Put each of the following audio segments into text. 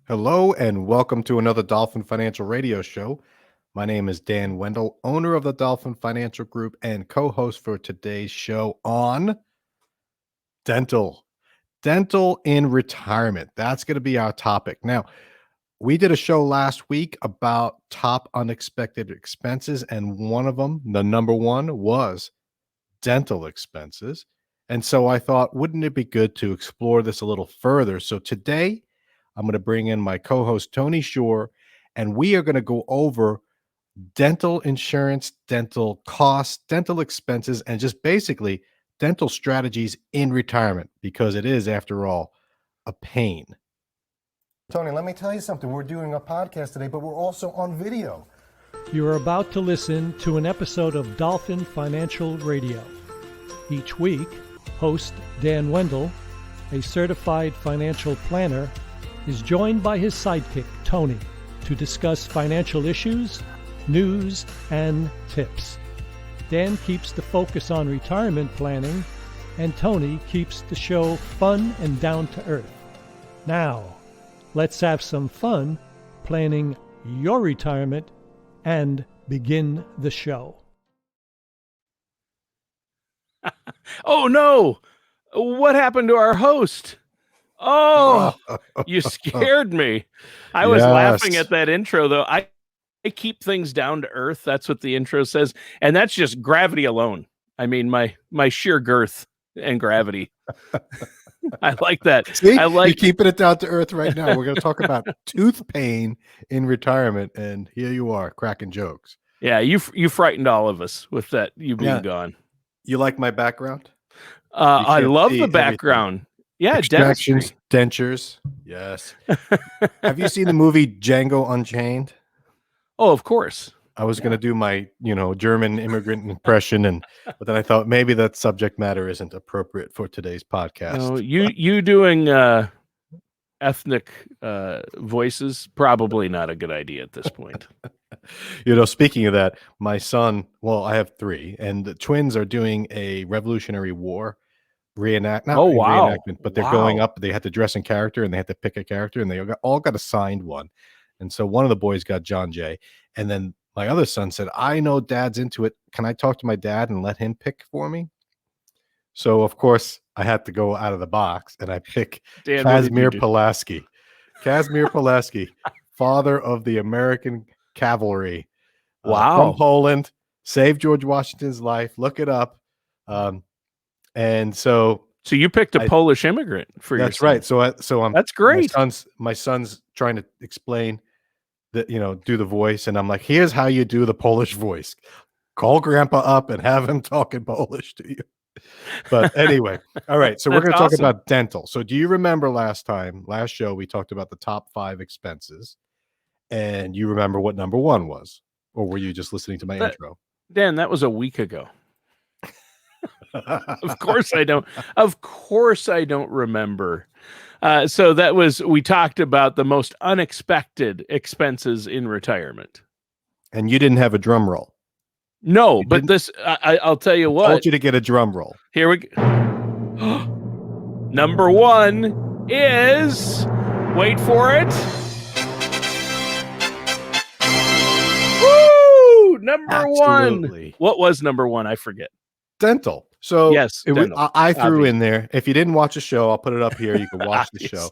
Hello and welcome to another Dolphin Financial Radio Show. My name is Dan Wendell, owner of the Dolphin Financial Group and co-host for today's show on dental. Dental in retirement. That's going to be our topic. Now, we did a show last week about top unexpected expenses, and one of them, the number one, was dental expenses. And so I thought, wouldn't it be good to explore this a little further? So today, I'm going to bring in my co-host, Tony Shore, and we are going to go over dental insurance, dental costs, dental expenses, and just basically dental strategies in retirement, because it is, after all, a pain. Tony, let me tell you something. We're doing a podcast today, but we're also on video. You are about to listen to an episode of Dolphin Financial Radio. Each week, host Dan Wendell, a certified financial planner, is joined by his sidekick, Tony, to discuss financial issues, news, and tips. Dan keeps the focus on retirement planning, and Tony keeps the show fun and down to earth. Now, let's have some fun planning your retirement and begin the show. Oh no! What happened to our host? Oh, you scared me. I was laughing at that intro, though. I keep things down to earth. That's what the intro says. And that's just gravity alone. I mean, my sheer girth and gravity. I like that. See, I like you're keeping it down to earth right now. We're going to talk about tooth pain in retirement, and here you are cracking jokes. Yeah, you frightened all of us with that, you being gone. You like my background? I love the background. Everything. Yeah, extractions, dentures. Yes. Have you seen the movie Django Unchained? Oh, of course. I was going to do my, German immigrant impression, but then I thought maybe that subject matter isn't appropriate for today's podcast. No, you doing ethnic voices, probably not a good idea at this point. Speaking of that, my son, well, I have three, and the twins are doing a Revolutionary War reenactment, but they're going up. They had to dress in character, and they had to pick a character, and they all got assigned one. And so one of the boys got John Jay, and then my other son said, I know Dad's into it. Can I talk to my dad and let him pick for me? So, of course, I had to go out of the box, and I pick Casimir Pulaski. Casimir Pulaski, father of the American cavalry. From Poland, saved George Washington's life. Look it up. And so you picked a Polish immigrant for your son. That's right. So I'm that's great. My son's trying to explain that, do the voice, and I'm like, here's how you do the Polish voice. Call Grandpa up and have him talk in Polish to you. But anyway, all right. So we're going to talk about dental. So do you remember last show, we talked about the top 5 expenses, and you remember what number 1 was, or were you just listening to my intro? Dan, that was a week ago. Of course I don't. Of course I don't remember. So we talked about the most unexpected expenses in retirement. And you didn't have a drum roll. No, but I'll tell you what. I told you to get a drum roll. Here we go. Number 1 is, wait for it. Woo! Number 1. What was number 1? I forget. Dental. So yes, I threw in there. If you didn't watch the show, I'll put it up here. You can watch the show.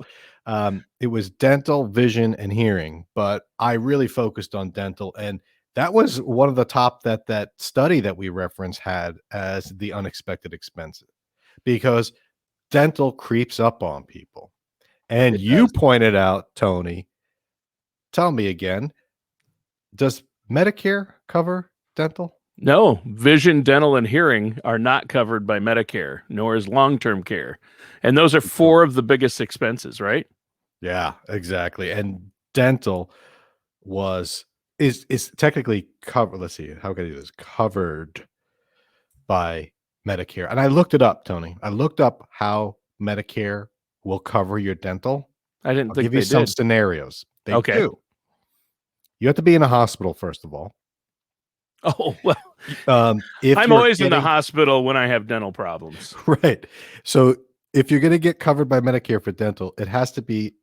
It was dental, vision, and hearing, but I really focused on dental, and that was one of the top that study that we referenced had as the unexpected expenses, because dental creeps up on people. And you pointed out, Tony, tell me again, does Medicare cover dental? No, vision, dental, and hearing are not covered by Medicare, nor is long-term care. And those are 4 of the biggest expenses, right? Yeah, exactly. And dental is technically covered. Let's see, how can I do this? Covered by Medicare. And I looked it up, Tony. I looked up how Medicare will cover your dental. I didn't think give you some scenarios. They do. You have to be in a hospital, first of all. Oh, well, I'm always in the hospital when I have dental problems. Right. So if you're going to get covered by Medicare for dental, it has to be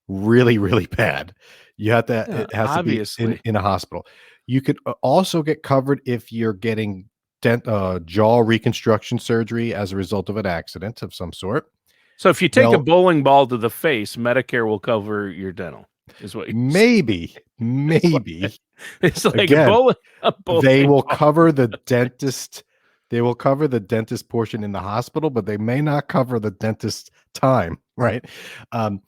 really, really bad, you have to, Yeah, it has to be obviously. in a hospital. You could also get covered if you're getting jaw reconstruction surgery as a result of an accident of some sort. So if you take a They'll bowling ball to the face, Medicare will cover your dental, is what you're saying. maybe, It's like maybe it's like again, a they bowling will ball. cover the dentist. They will cover the dentist portion in the hospital, but they may not cover the dentist time, right? Um,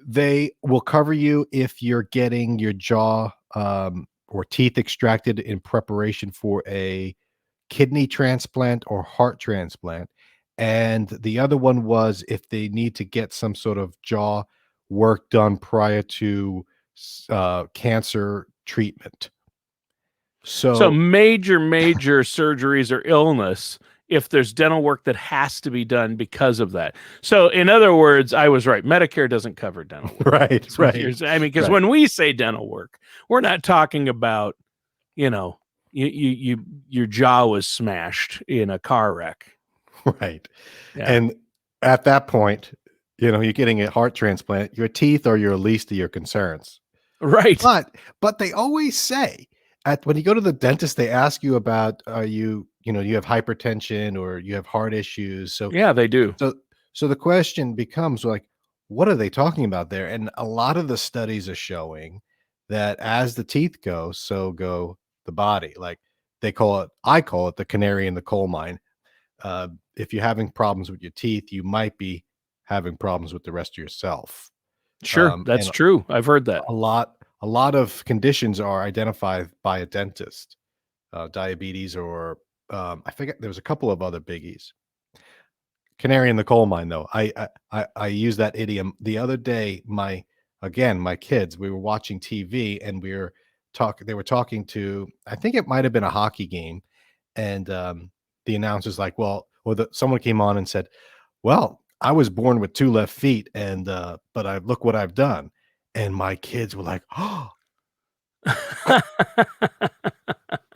they will cover you if you're getting your jaw or teeth extracted in preparation for a kidney transplant or heart transplant. And the other one was if they need to get some sort of jaw work done prior to cancer treatment. So So, major surgeries or illness, if there's dental work that has to be done because of that. So in other words, I was right. Medicare doesn't cover dental work. right, That's what right, you're saying. I mean, because right, when we say dental work, we're not talking about, you know, your jaw was smashed in a car wreck. right. Yeah. And at that point, you're getting a heart transplant, your teeth are your least of your concerns. Right. But they always say when you go to the dentist, they ask you about, are you, you have hypertension or you have heart issues. Yeah, they do. So so the question becomes like, what are they talking about there? And a lot of the studies are showing that as the teeth go, so go the body. Like I call it the canary in the coal mine. If you're having problems with your teeth, you might be having problems with the rest of yourself. Sure, that's And true. I've heard that. a lot of conditions are identified by a dentist, diabetes or I forget. There was a couple of other biggies. Canary in the coal mine, though. I use that idiom the other day. My kids. We were watching TV and we were talking. They were talking to. I think it might have been a hockey game, and the announcer's like, "Well," or someone came on and said, "Well, I was born with two left feet, and but I look what I've done." And my kids were like, "Oh,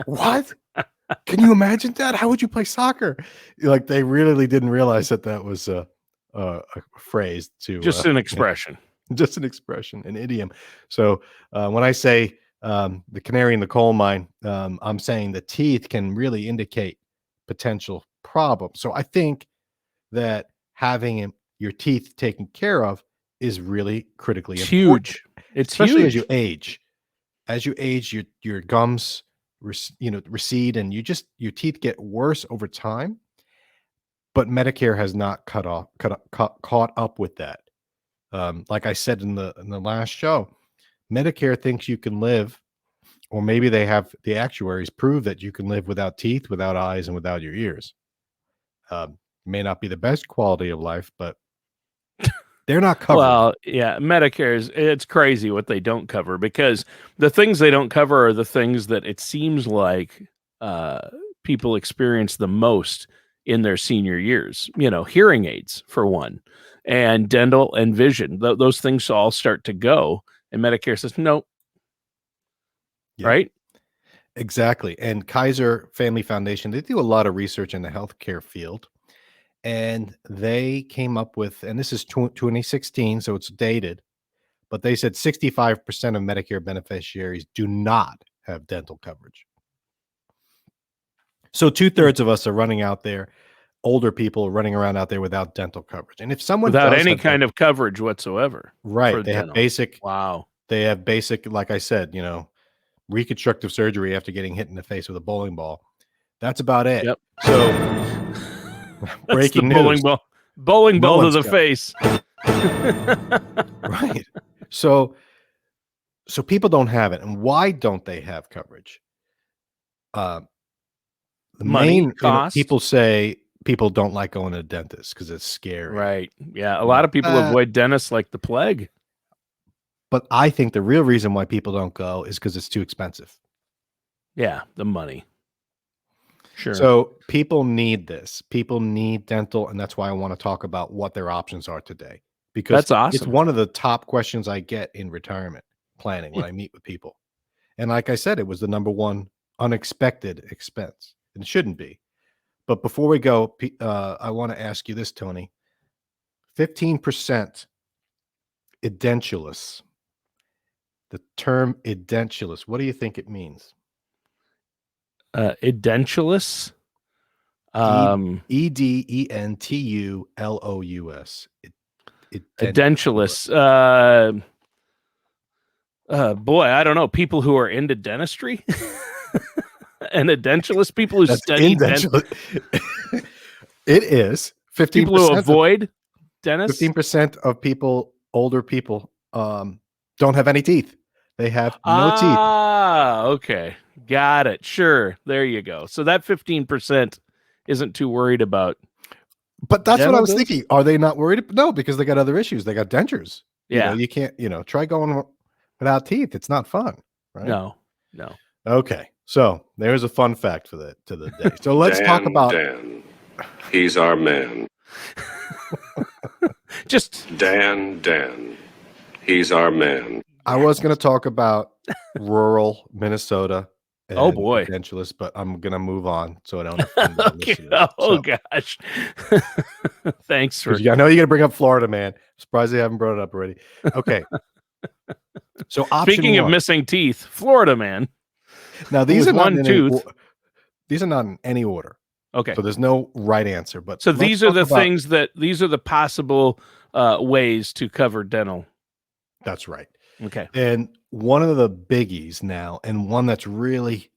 what? Can you imagine that? How would you play soccer?" Like, they really didn't realize that was a phrase to, Just an expression. just an expression, an idiom. So, when I say, the canary in the coal mine, I'm saying the teeth can really indicate potential problems. So I think that having your teeth taken care of is really critically It's important, huge. It's especially as you huge. age. As you age, your gums recede, and your teeth get worse over time. But Medicare has not caught up with that. Like I said in the last show, Medicare thinks you can live, or maybe they have the actuaries prove that you can live without teeth, without eyes, and without your ears. May not be the best quality of life, but they're not covering Well, yeah, it's crazy what they don't cover because the things they don't cover are the things that it seems like uh, people experience the most in their senior years. Hearing aids for one, and dental and vision. Those things all start to go, and Medicare says no. Yeah, Right? exactly. And Kaiser Family Foundation, they do a lot of research in the healthcare field. And they came up with, and this is 2016, so it's dated, but they said 65% of Medicare beneficiaries do not have dental coverage. So Hmm. 2/3 of us are running out there, older people running around out there without dental coverage. And if someone Without does any have kind of coverage whatsoever right, for dental. Wow. they have basic, like I said, reconstructive surgery after getting hit in the face with a bowling ball. That's about it. Yep. So That's the breaking news. bowling No ball to one's the got face. right. So people don't have it. And why don't they have coverage? Uh, the Money, main, cost. people say people don't like going to the dentist because it's scary. Right. Yeah. A lot of people Uh, avoid dentists like the plague. but I think the real reason why people don't go is because it's too expensive. Yeah. The money. Sure. So people need this. People need dental, and that's why I want to talk about what their options are today. Because That's it's awesome. one of the top questions I get in retirement planning when I meet with people. And like I said, it was the number one unexpected expense. And it shouldn't be. But before we go, I want to ask you this, Tony. 15% Edentulous. The term edentulous. What do you think it means? Edentulous. Edentulous. Edentulous. Boy, I don't know. People who are into dentistry, and edentulous people who That's study indentulous. It is 15%. People who avoid dentists. 15% of people, older people, don't have any teeth. They have no teeth. Ah, okay. Got it. Sure. There you go. So that 15% isn't too worried about. But that's what I was bills? thinking. Are they not worried? No, because they got other issues. They got dentures. Yeah. You can't, try going without teeth. It's not fun, right? No. Okay. So there's a fun fact for the day. So let's talk about Dan. He's our man. Just Dan. He's our man. I was going to talk about rural Minnesota. And Oh, boy. Edentulous, but I'm going to move on so I don't offend the okay. listeners. Oh gosh. Thanks for. I know you're going to bring up Florida, man. Surprised they haven't brought it up already. Okay. So Speaking of one. missing teeth, Florida man. Now these with are not one in tooth. these are not in any order. Okay. So there's no right answer. But So let's these are talk the about- things these are the possible ways to cover dental. That's right. Okay. And one of the biggies now, and one that's really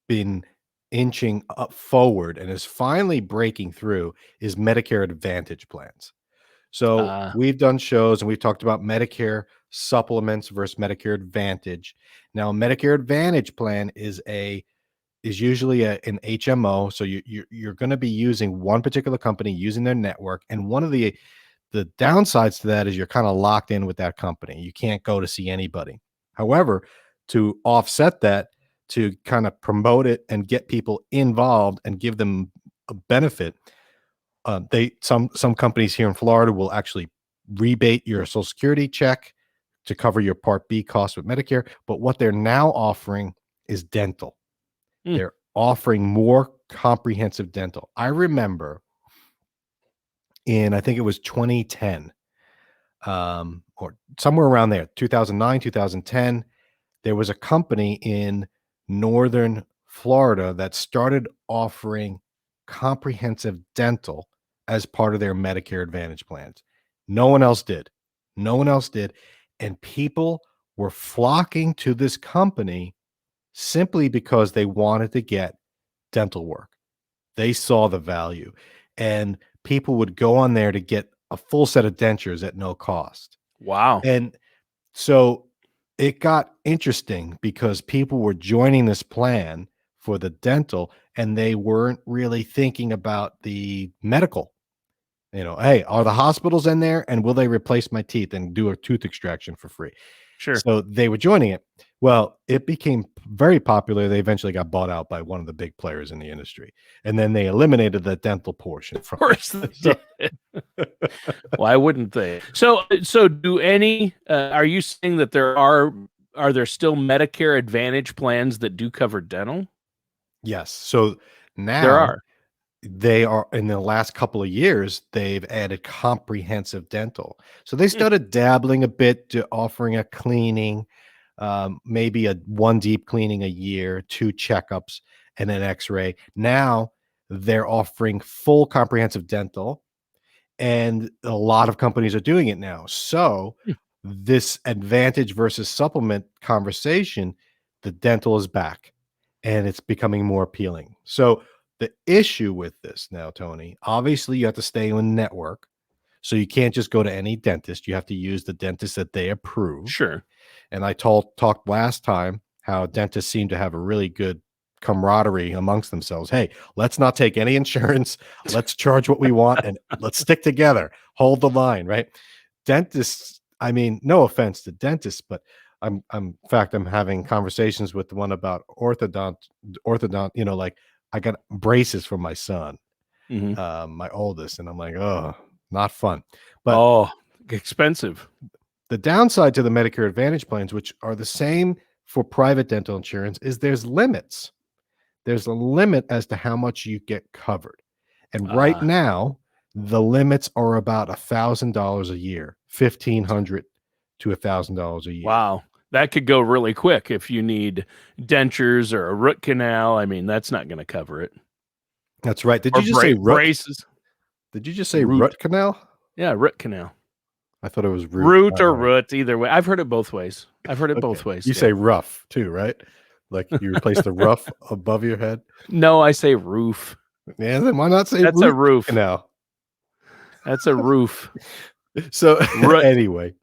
been inching up forward and is finally breaking through, is Medicare Advantage plans. So we've done shows and we've talked about Medicare supplements versus Medicare Advantage. Now, Medicare Advantage plan is usually an HMO. So you're going to be using one particular company, using their network, and one of the downsides to that is you're kind of locked in with that company. You can't go to see anybody. However, to offset that, to kind of promote it and get people involved and give them a benefit, some companies here in Florida will actually rebate your Social Security check to cover your Part B costs with Medicare. But what they're now offering is dental. They're offering more comprehensive dental. I remember I think it was 2010, or somewhere around there, 2009, 2010, there was a company in northern Florida that started offering comprehensive dental as part of their Medicare Advantage plans. No one else did. And people were flocking to this company simply because they wanted to get dental work. They saw the value, and people would go on there to get a full set of dentures at no cost. Wow. And so it got interesting because people were joining this plan for the dental and they weren't really thinking about the medical. Hey, are the hospitals in there and will they replace my teeth and do a tooth extraction for free? Sure. So they were joining it. Well, it became very popular. They eventually got bought out by one of the big players in the industry. And then they eliminated the dental portion. Of course they did. Why wouldn't they? So do any, are you saying that are there still Medicare Advantage plans that do cover dental? Yes. So now There are. They are, in the last couple of years, they've added comprehensive dental. So they started dabbling a bit to offering a cleaning, maybe one deep cleaning a year, 2 checkups, and an x-ray. Now they're offering full comprehensive dental, and a lot of companies are doing it now. So this advantage versus supplement conversation, the dental is back and it's becoming more appealing. So the issue with this now, Tony, obviously you have to stay in network. So you can't just go to any dentist. You have to use the dentist that they approve. Sure. And I talked last time how dentists seem to have a really good camaraderie amongst themselves. Hey, let's not take any insurance. Let's charge what we want and let's stick together. Hold the line, right? Dentists, I mean, no offense to dentists, but in fact, I'm having conversations with the one about orthodont, like I got braces for my son, my oldest, and I'm like, oh, not fun. But expensive. The downside to the Medicare Advantage plans, which are the same for private dental insurance, is there's limits. There's a limit as to how much you get covered. And right now, the limits are about $1,000 a year, $1,500 to $1,000 a year. Wow. That could go really quick if you need dentures or a root canal. I mean, that's not going to cover it. That's right. Did Or you just say root? braces? Did you just say Root. root canal? Yeah, root canal. I thought it was root. Root or All right. root, either way. I've heard it both ways. Okay. both ways. You say rough too, right? Like you replace the rough above your head. No, I say roof. Yeah, then why not say That's a root roof. canal? That's a roof. So Root. anyway,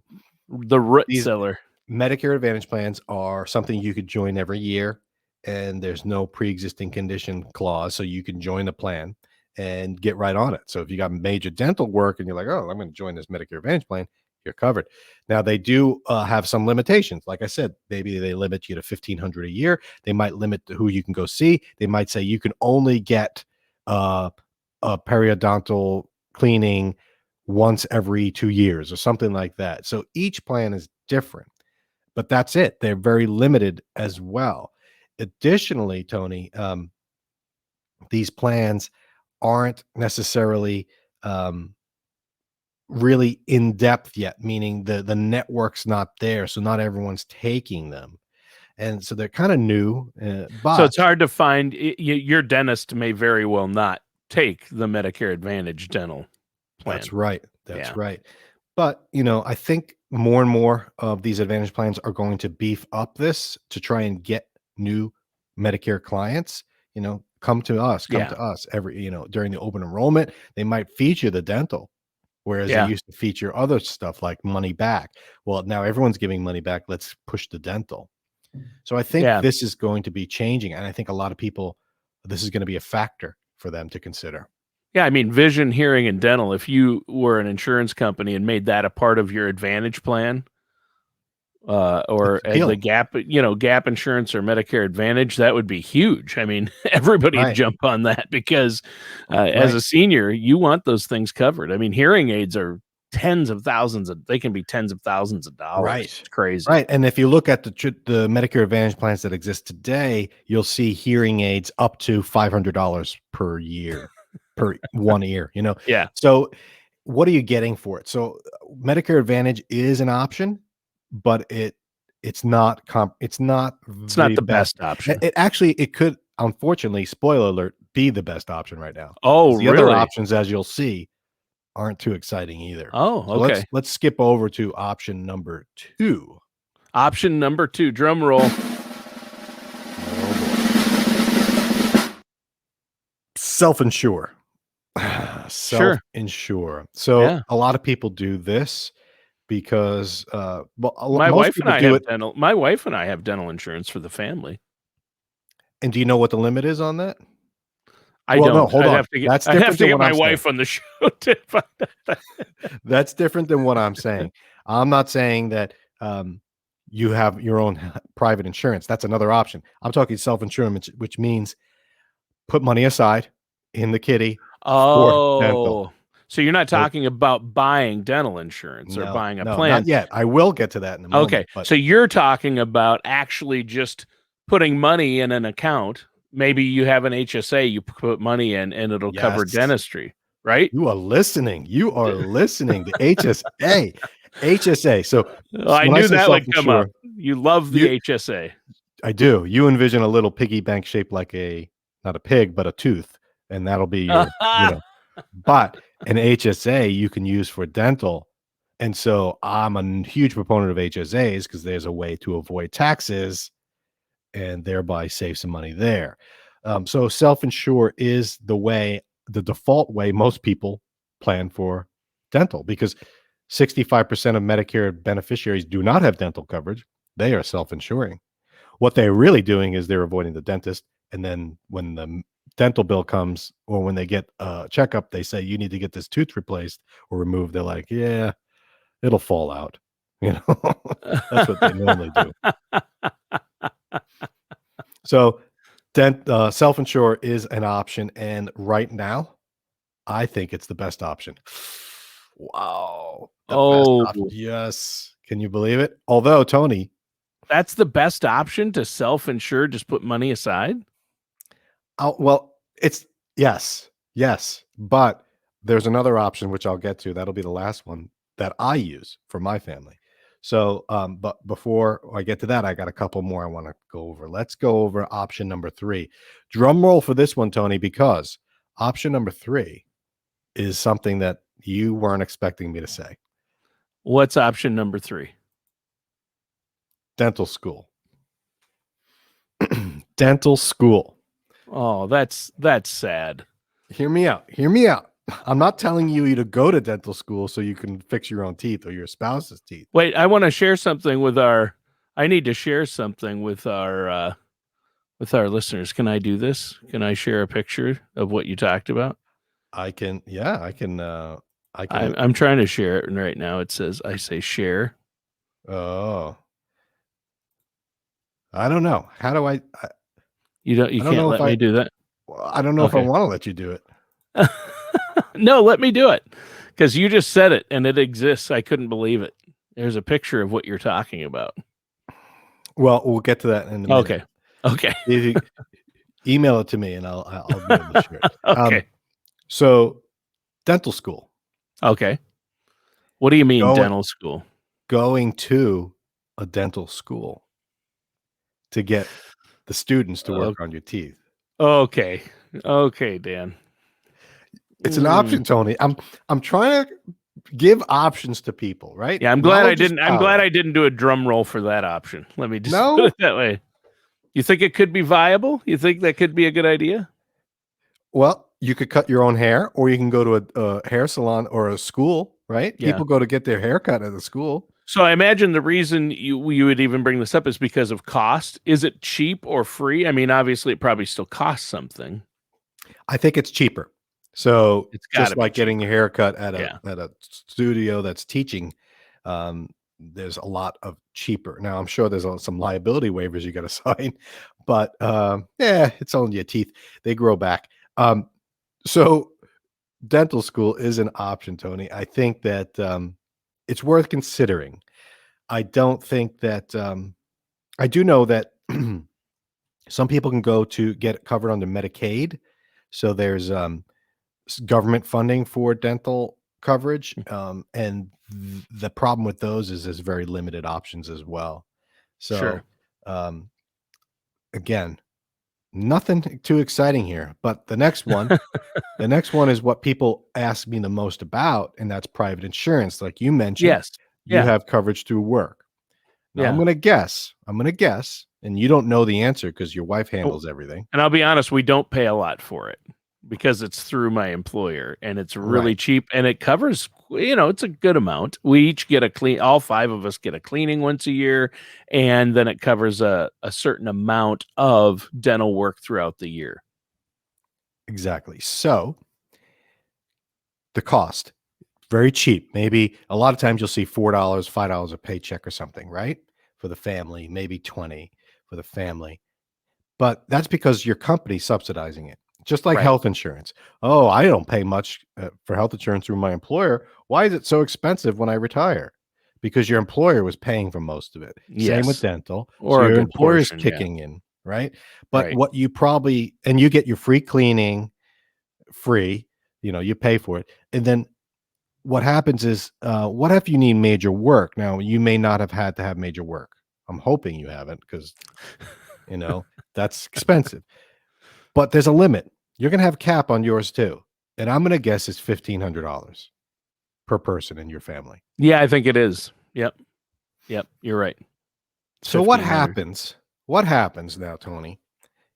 The root These- cellar. Medicare Advantage plans are something you could join every year, and there's no pre-existing condition clause, so you can join the plan and get right on it. So if you got major dental work and you're like, oh, I'm going to join this Medicare Advantage plan, you're covered. Now they do have some limitations. Like I said, maybe they limit you to $1,500 a year. They might limit who you can go see. They might say you can only get a periodontal cleaning once every 2 years or something like that. So each plan is different, but that's it. They're very limited as well. Additionally, Tony, these plans aren't necessarily really in depth yet, meaning the network's not there, so not everyone's taking them, and so they're kind of new. But So it's hard to find. Your dentist may very well not take the Medicare Advantage dental plan. That's right. That's Yeah. right. But, I think more and more of these Advantage plans are going to beef up this to try and get new Medicare clients, come to us Yeah. every, during the open enrollment. They might feature the dental, whereas Yeah. they used to feature other stuff like money back. Well, now everyone's giving money back. Let's push the dental. So I think Yeah. this is going to be changing. And I think a lot of people, this is going to be a factor for them to consider. Yeah, I mean, vision, hearing, and dental. If you were an insurance company and made that a part of your Advantage plan, or It's appealing. the Gap, Gap Insurance or Medicare Advantage, that would be huge. I mean, everybody would Right. jump on that because as a senior, you want those things covered. I mean, hearing aids are they can be tens of thousands of dollars. Right. It's crazy. Right. And if you look at the Medicare Advantage plans that exist today, you'll see hearing aids up to $500 per year, per 1 ear, Yeah. So what are you getting for it? So Medicare Advantage is an option, but it's not the best option. It could, unfortunately, spoiler alert, be the best option right now. Oh, The really? other options, as you'll see, aren't too exciting either. Oh, So okay. let's skip over to option number 2. Option number 2, drum roll. Self-insure. Sure. Self-insure. So Yeah. a lot of people do this because My most wife and people I do have it. dental. My wife and I have dental insurance for the family. And do you know what the limit is on that? I Well, no, don't. hold I'd on. have to get, That's I'd different have to than get what my I'm wife on the show to find out. That's different than what I'm saying. I'm not saying that you have your own private insurance. That's another option. I'm talking self-insurance, which means put money aside in the kitty for dental. Oh, so you're not talking about buying dental insurance or No, buying a no, plan. not yet. I will get to that in a moment. Okay, But so you're talking about actually just putting money in an account. Maybe you have an HSA, you put money in, and it'll cover Yes. dentistry, right? you are listening. You are listening to HSA. HSA. So I when knew say that would come up. self-insure, You love the HSA. I do. You envision a little piggy bank shaped like not a pig, but a tooth, and that'll be your, But an HSA you can use for dental. And so I'm a huge proponent of HSAs because there's a way to avoid taxes and thereby save some money there. So self-insure is the default way most people plan for dental, because 65% of Medicare beneficiaries do not have dental coverage. They are self-insuring. What they're really doing is they're avoiding the dentist. And then when the dental bill comes, or when they get a checkup, they say, you need to get this tooth replaced or removed. They're like, yeah, it'll fall out. That's what they normally do. So self-insure is an option. And right now, I think it's the best option. Wow. The best option. Yes. Can you believe it? Although, Tony, That's the best option to self-insure, just put money aside? well, it's yes. But there's another option, which I'll get to. That'll be the last one that I use for my family. So, but before I get to that, I got a couple more I want to go over. Let's go over option number 3. Drum roll for this one, Tony, because option number 3 is something that you weren't expecting me to say. What's option number 3? Dental school. Dental school. Oh, that's sad. Hear me out. Hear me out. I'm not telling you to go to dental school so you can fix your own teeth or your spouse's teeth. Wait, I want to share something with I need to share something with our listeners. Can I do this? Can I share a picture of what you talked about? I can. I'm trying to share it right now. It says, I say share. Oh, I don't know. How do I You don't can't know let if me do that. I don't know if I Okay. want to let you do it. No, let me do it. Because you just said it and it exists. I couldn't believe it. There's a picture of what you're talking about. Well, we'll get to that in a minute. Okay. Okay. If you email it to me and I'll be able to share it. Okay. So dental school. Okay. What do you mean dental school? Going to a dental school to get the students to work on your teeth. Okay. Okay, Dan. It's an option, Tony. I'm trying to give options to people, right? Yeah, I'm glad I didn't do a drum roll for that option. Let me just put it that way. You think it could be viable? You think that could be a good idea? Well, you could cut your own hair, or you can go to a hair salon or a school, right? Yeah. People go to get their hair cut at the school. So I imagine the reason you would even bring this up is because of cost. Is it cheap or free? I mean, obviously, it probably still costs something. I think it's cheaper. So It's gotta just be like getting your hair cut at Yeah. a studio that's teaching, there's a lot of cheaper. Now, I'm sure there's some liability waivers you got to sign, but yeah, it's only your teeth. They grow back. So dental school is an option, Tony. I think that it's worth considering. I don't think that I do know that some people can go to get it covered under Medicaid. So there's government funding for dental coverage. And the problem with those is there's very limited options as well. So Sure. Again, nothing too exciting here, but the next one is what people ask me the most about, and that's private insurance. Like you mentioned, Yes. you Yeah. have coverage through work. Now Yeah. I'm going to guess, and you don't know the answer because your wife handles everything. And I'll be honest, we don't pay a lot for it because it's through my employer and it's really Right. cheap and it covers, it's a good amount. We each get all 5 of us get a cleaning once a year, and then it covers a certain amount of dental work throughout the year. Exactly. So the cost, very cheap. Maybe a lot of times you'll see $4, $5 a paycheck or something, right? For the family, maybe 20 for the family. But that's because your company's subsidizing it. Just like Right. health insurance. Oh, I don't pay much for health insurance through my employer. Why is it so expensive when I retire? Because your employer was paying for most of it. Same with Yes. dental. Or so a your good employer's portion, yeah. kicking in, right? But Right. what you probably, and you get your free cleaning free, you pay for it. And then what happens is, what if you need major work? Now, you may not have had to have major work. I'm hoping you haven't because, that's expensive. But there's a limit. You're going to have cap on yours too. And I'm going to guess it's $1,500 per person in your family. Yeah, I think it is. Yep. You're right. So what 1,500. happens? What happens now, Tony?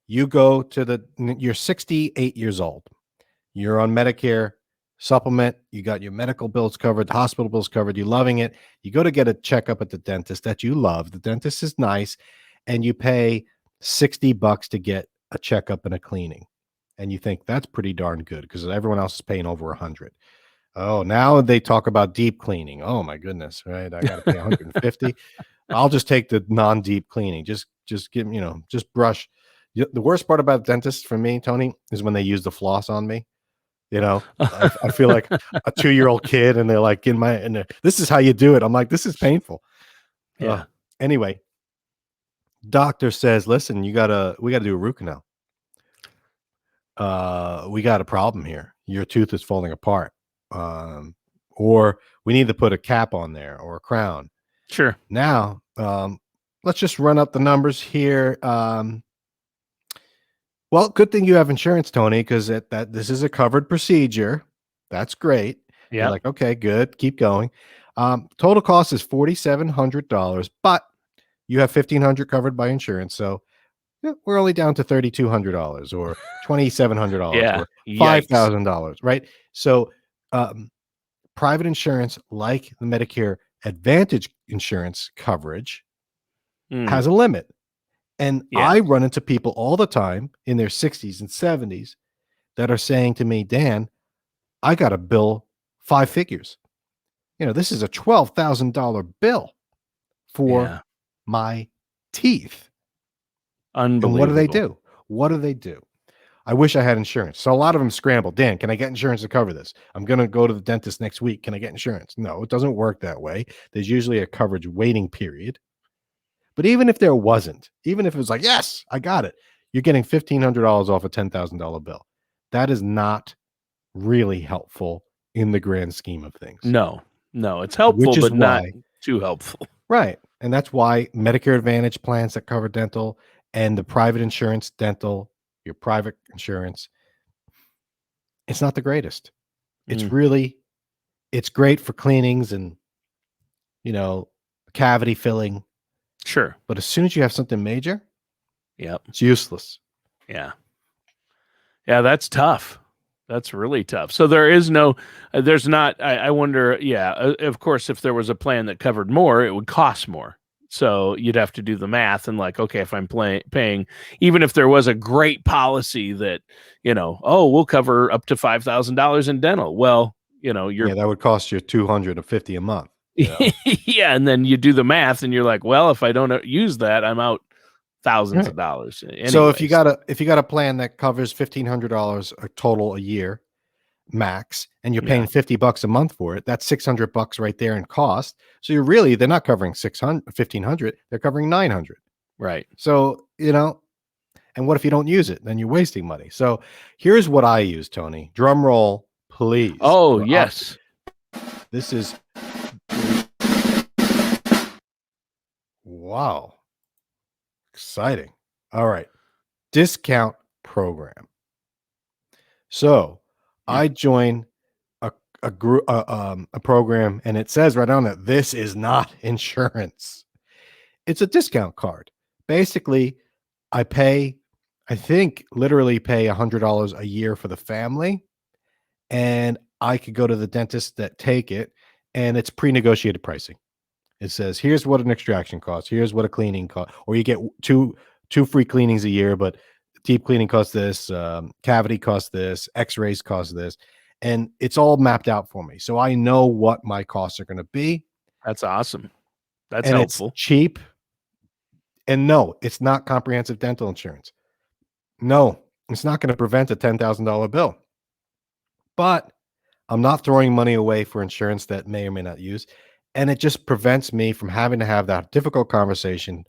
You go to you're 68 years old. You're on Medicare supplement. You got your medical bills covered, the hospital bills covered. You're loving it. You go to get a checkup at the dentist that you love. The dentist is nice. And you pay $60 to get a checkup and a cleaning. And you think that's pretty darn good because everyone else is paying over $100. Oh, now they talk about deep cleaning. Oh my goodness, right? I got to pay $150. I'll just take the non-deep cleaning. Just give, just brush. The worst part about dentists for me, Tony, is when they use the floss on me. I feel like a 2-year-old kid, and they're like this is how you do it. I'm like, this is painful. Yeah. Anyway, doctor says, listen, we got to do a root canal. We got a problem here. Your tooth is falling apart. Or we need to put a cap on there or a crown. Sure. Now, let's just run up the numbers here. Well, good thing you have insurance, Tony, because that this is a covered procedure. That's great. You're Yep. like, okay, good, keep going. Total cost is $4,700, but you have $1,500 covered by insurance, so yeah, we're only down to $3,200 or $2,700 Yeah. or Yikes. $5,000, right? So, private insurance, like the Medicare Advantage insurance coverage, Mm, has a limit. And yeah. I run into people all the time in their 60s and 70s that are saying to me, Dan, I got a bill 5 figures. This is a $12,000 bill for Yeah. my teeth. And what do they Unbelievable. do? What do they do? I wish I had insurance. So a lot of them scramble. Dan, can I get insurance to cover this? I'm going to go to the dentist next week. Can I get insurance? No, it doesn't work that way. There's usually a coverage waiting period. But even if there wasn't, even if it was like, yes, I got it, you're getting $1,500 off a $10,000 bill. That is not really helpful in the grand scheme of things. No, it's helpful, Which is but not why, too helpful. right. And that's why Medicare Advantage plans that cover dental and the private insurance dental, your private insurance, it's not the greatest. It's Mm, it's great for cleanings and, cavity filling. sure. But as soon as you have something major, Yep. it's useless. Yeah. Yeah, that's tough. That's really tough. So there's not, I wonder, yeah, of course, if there was a plan that covered more, it would cost more. So you'd have to do the math and like, okay, if I'm paying, even if there was a great policy that, we'll cover up to $5,000 in dental. Well, you're, That would cost you $250 a month. yeah. And then you do the math and you're like, well, if I don't use that, I'm out thousands of Right. dollars. So if you Anyways. got a plan that covers $1,500 a total a year max, and you're Yeah. paying $50 a month for it, that's $600 right there in cost. So they're not covering 1,500, they're covering 900. Right. So, and what if you don't use it? Then you're wasting money. So here's what I use, Tony. Drum roll, please. Oh, For yes. This is wow. Exciting. All right. Discount program. So I join a group, a program, and it says right on it, this is not insurance. It's a discount card. Basically, I think literally pay $100 a year for the family, and I could go to the dentist that take it, and it's pre-negotiated pricing. It says, here's what an extraction costs. Here's what a cleaning costs. Or you get two free cleanings a year, but deep cleaning costs this, cavity costs this, x-rays cost this. And it's all mapped out for me. So I know what my costs are going to be. That's awesome. That's And helpful. it's cheap. And no, it's not comprehensive dental insurance. No, it's not going to prevent a $10,000 bill. But I'm not throwing money away for insurance that may or may not use. And it just prevents me from having to have that difficult conversation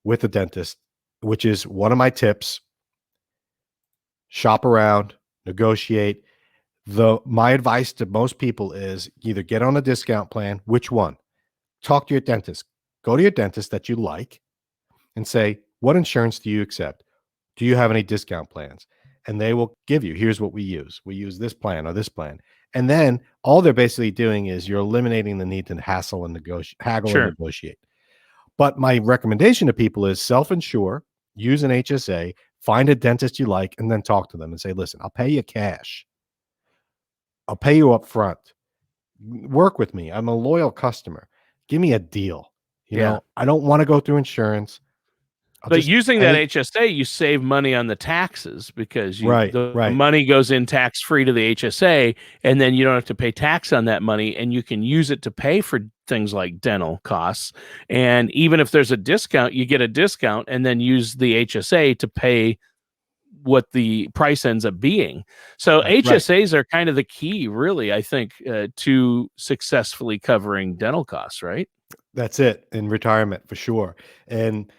with the dentist, which is one of my tips. Shop around, negotiate. My advice to most people is either get on a discount plan. Which one? Talk to your dentist. Go to your dentist that you like and say, what insurance do you accept? Do you have any discount plans? And they will give you, here's what we use. We use this plan or this plan. And then all they're basically doing is you're eliminating the need to haggle and Sure. negotiate. But my recommendation to people is self-insure, use an HSA, find a dentist you like, and then talk to them and say, listen, I'll pay you cash. I'll pay you up front. Work with me. I'm a loyal customer. Give me a deal. I don't want to go through insurance. But using that HSA, you save money on the taxes because the money goes in tax-free to the HSA, and then you don't have to pay tax on that money, and you can use it to pay for things like dental costs. And even if there's a discount, you get a discount and then use the HSA to pay what the price ends up being. So HSAs are kind of the key, really, I think, to successfully covering dental costs, right? That's it, in retirement for sure. And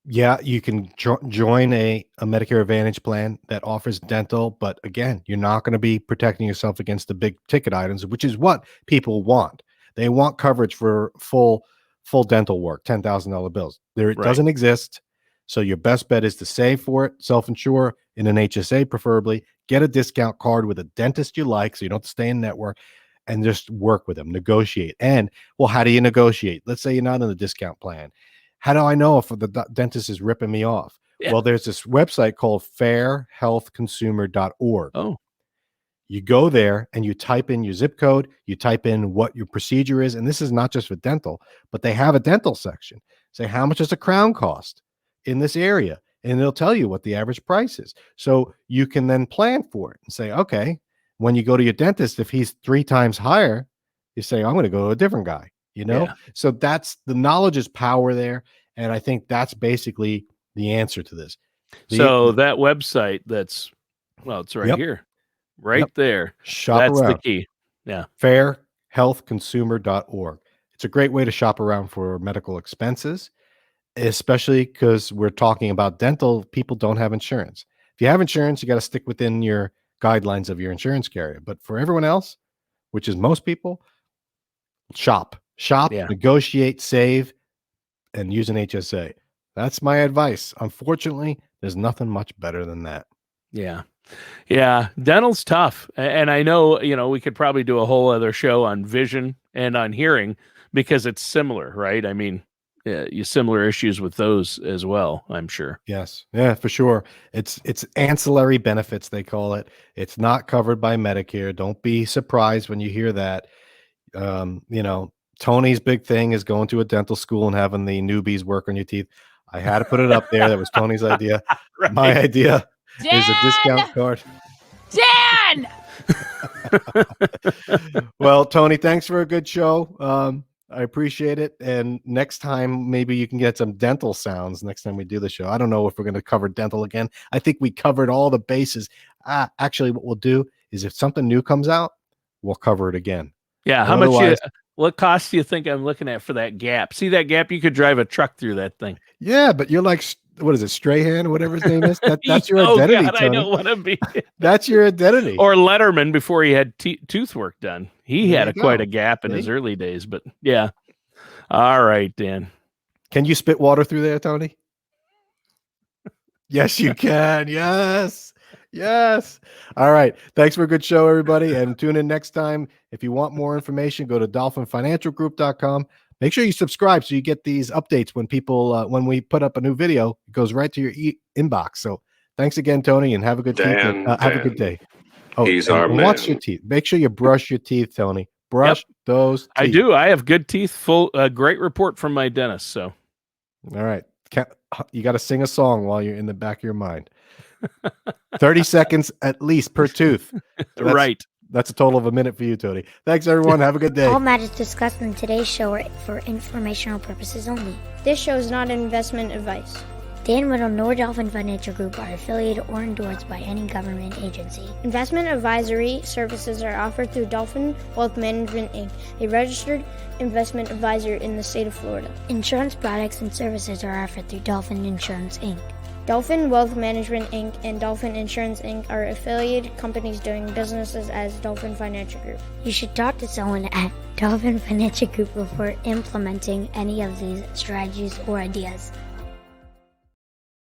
you can join a Medicare Advantage plan that offers dental, but again, you're not going to be protecting yourself against the big ticket items, which is what people want. They want coverage for full dental work, $10,000 bills. It Right. doesn't exist. So your best bet is to save for it, self-insure in an HSA preferably, get a discount card with a dentist you like so you don't have to stay in network, and just work with them, negotiate. And, well, how do you negotiate? Let's say you're not in the discount plan. How do I know if the dentist is ripping me off? Yeah. Well, there's this website called fairhealthconsumer.org. Oh, You go there and you type in your zip code, you type in what your procedure is, and this is not just for dental, but they have a dental section. Say, how much does a crown cost in this area? And they'll tell you what the average price is. So you can then plan for it and say, okay, when you go to your dentist, if he's 3 times higher, you say, I'm going to go to a different guy, Yeah. So that's the knowledge is power there. And I think that's basically the answer to this. so that website it's right Yep. here, right Yep. there. Shop That's around. the key. Yeah. Fairhealthconsumer.org. It's a great way to shop around for medical expenses, especially because we're talking about dental. People don't have insurance. If you have insurance, you got to stick within your guidelines of your insurance carrier. But for everyone else, which is most people, shop, Yeah. negotiate, save, and use an HSA. That's my advice. Unfortunately, there's nothing much better than that. Yeah. Yeah. Dental's tough. And I know, we could probably do a whole other show on vision and on hearing because it's similar, right? I mean, you similar issues with those as well, I'm sure. Yes. Yeah, for sure. It's ancillary benefits, they call it. It's not covered by Medicare. Don't be surprised when you hear that. Tony's big thing is going to a dental school and having the newbies work on your teeth. I had to put it up there. That was Tony's idea. Right. My idea is a Dan! discount card. Dan! Well, Tony, thanks for a good show. I appreciate it. And next time, maybe you can get some dental sounds next time we do the show. I don't know if we're going to cover dental again. I think we covered all the bases. Actually, what we'll do is if something new comes out, we'll cover it again. Yeah. What cost do you think I'm looking at for that gap? See that gap? You could drive a truck through that thing. Yeah, but you're like, what is it, Strahan, whatever his name is? That's your Oh, identity, God, Tony. I don't want to be. That's your identity. Or Letterman before he had tooth work done. He There had you quite go. a gap in See? his early days, but yeah. All right, Dan. Can you spit water through there, Tony? Yes, you can. Yes. Yes. All right. Thanks for a good show, everybody. And tune in next time. If you want more information, go to dolphinfinancialgroup.com. Make sure you subscribe so you get these updates when when we put up a new video, it goes right to your inbox. So thanks again, Tony, and have a good have a good day. Oh, He's and our wash man. your teeth. Make sure you brush your teeth, Tony. Brush those teeth. I do. I have good teeth. Great report from my dentist. So, All right. You got to sing a song while you're in the back of your mind. 30 seconds at least per tooth. So right. That's a total of a minute for you, Tony. Thanks, everyone. Have a good day. All matters discussed in today's show are for informational purposes only. This show is not investment advice. Dan Riddle nor Dolphin Financial Group are affiliated or endorsed by any government agency. Investment advisory services are offered through Dolphin Wealth Management, Inc., a registered investment advisor in the state of Florida. Insurance products and services are offered through Dolphin Insurance, Inc. Dolphin Wealth Management, Inc. and Dolphin Insurance, Inc. are affiliated companies doing businesses as Dolphin Financial Group. You should talk to someone at Dolphin Financial Group before implementing any of these strategies or ideas.